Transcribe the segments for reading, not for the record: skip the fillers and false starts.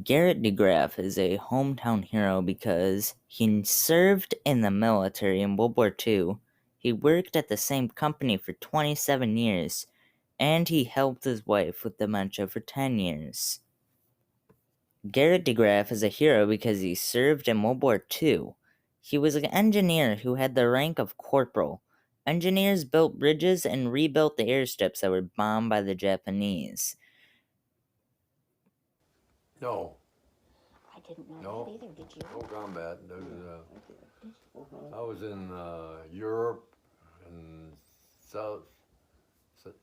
Garrit DeGraff is a hometown hero because he served in the military in World War II. He worked at the same company for 27 years, and he helped his wife with dementia for 10 years. Garrit DeGraff is a hero because he served in World War II. He was an engineer who had the rank of corporal. Engineers built bridges and rebuilt the airstrips that were bombed by the Japanese. No, I didn't know No. that either, did you? no combat. I was in Europe and South,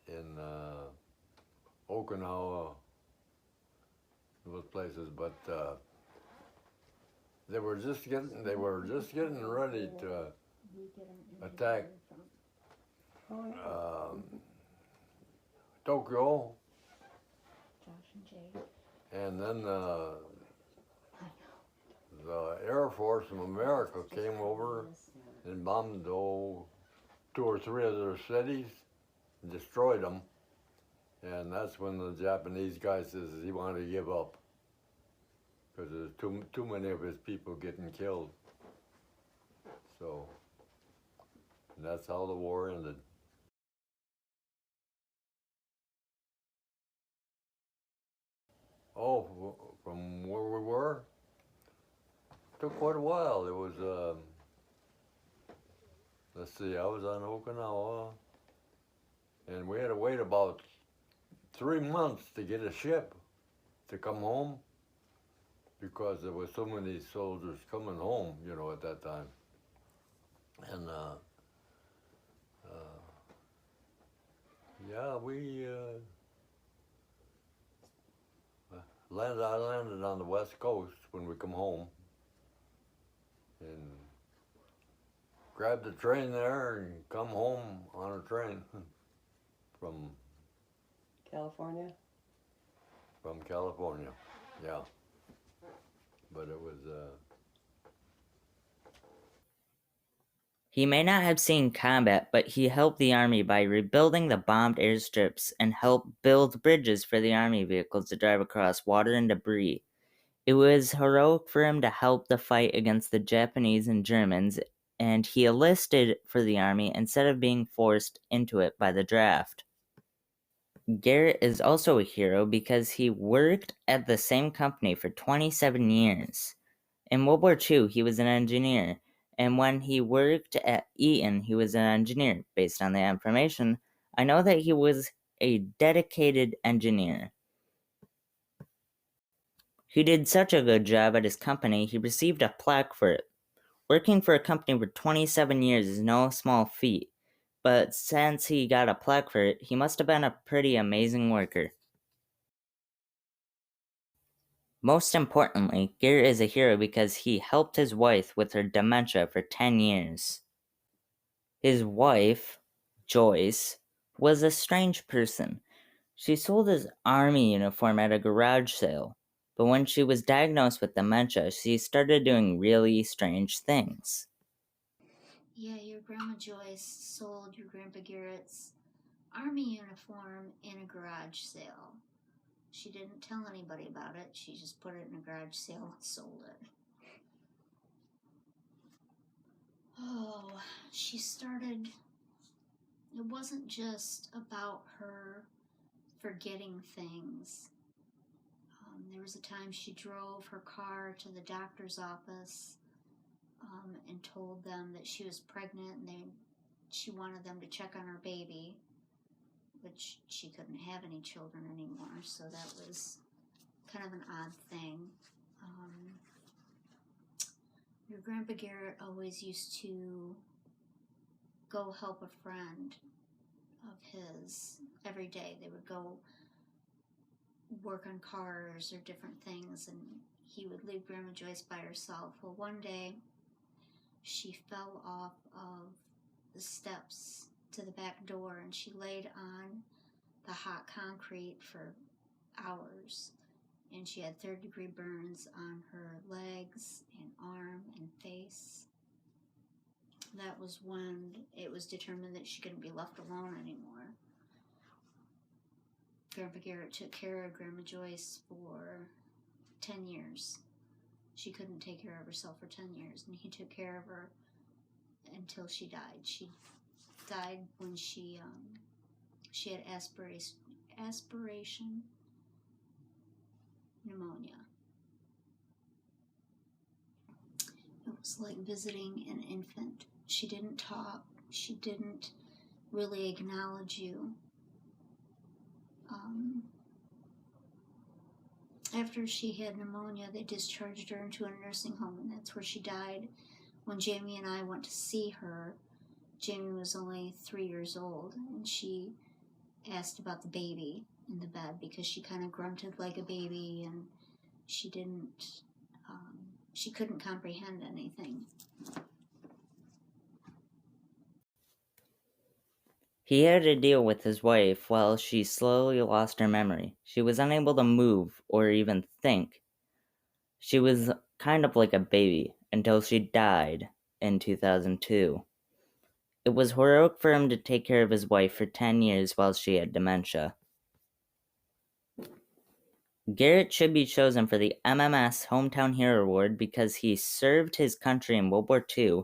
in Okinawa, those places, but they were just getting ready to attack Tokyo, Josh and Jay. and then the Air Force of America came over and bombed 2 or 3 of their cities, and destroyed them. And that's when the Japanese guy says he wanted to give up because there's too many of his people getting killed. So that's how the war ended. Oh, from where we were, took quite a while. It was, let's see, I was on Okinawa, and we had to wait about 3 months to get a ship to come home because there was so many soldiers coming home, at that time. And yeah, I landed on the West Coast when we come home, and grabbed the train there and come home on a train from California? From California, yeah. But it was He may not have seen combat, but he helped the army by rebuilding the bombed airstrips and helped build bridges for the army vehicles to drive across water and debris. It was heroic for him to help the fight against the Japanese and Germans, and he enlisted for the army instead of being forced into it by the draft. Garrit is also a hero because he worked at the same company for 27 years. In World War II, he was an engineer, and when he worked at Eton, he was an engineer. Based on the information, I know that he was a dedicated engineer. He did such a good job at his company, he received a plaque for it. Working for a company for 27 years is no small feat, but since he got a plaque for it, he must have been a pretty amazing worker. Most importantly, Garrit is a hero because he helped his wife with her dementia for 10 years. His wife, Joyce, was a strange person. She sold his army uniform at a garage sale, but when she was diagnosed with dementia, she started doing really strange things. Yeah, your Grandma Joyce sold your Grandpa Garrett's army uniform in a garage sale. She didn't tell anybody about it. She just put it in a garage sale and sold it. Oh, she started... It wasn't just about her forgetting things. There was a time she drove her car to the doctor's office and told them that she was pregnant and she wanted them to check on her baby, which she couldn't have any children anymore, so that was kind of an odd thing. Your Grandpa Garrit always used to go help a friend of his every day. They would go work on cars or different things, and he would leave Grandma Joyce by herself. Well, one day she fell off of the steps to the back door and she laid on the hot concrete for hours, and she had 3rd-degree burns on her legs and arm and face. That was when it was determined that she couldn't be left alone anymore. Grandpa Garrit took care of Grandma Joyce for 10 years. She couldn't take care of herself for 10 years, and he took care of her until she died. She died when she had aspiration pneumonia. It was like visiting an infant. She didn't talk. She didn't really acknowledge you. After she had pneumonia, they discharged her into a nursing home, and that's where she died. When Jamie and I went to see her, Jamie was only 3 years old, and she asked about the baby in the bed because she kind of grunted like a baby, and she couldn't comprehend anything. He had to deal with his wife while she slowly lost her memory. She was unable to move or even think. She was kind of like a baby until she died in 2002. It was heroic for him to take care of his wife for 10 years while she had dementia. Garrit should be chosen for the MMS Hometown Hero Award because he served his country in World War II,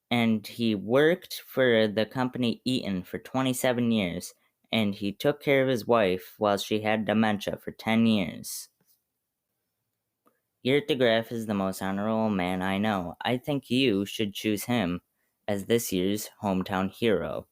and he worked for the company Eaton for 27 years, and he took care of his wife while she had dementia for 10 years. Garrit DeGraff is the most honorable man I know. I think you should choose him as this year's Hometown Hero.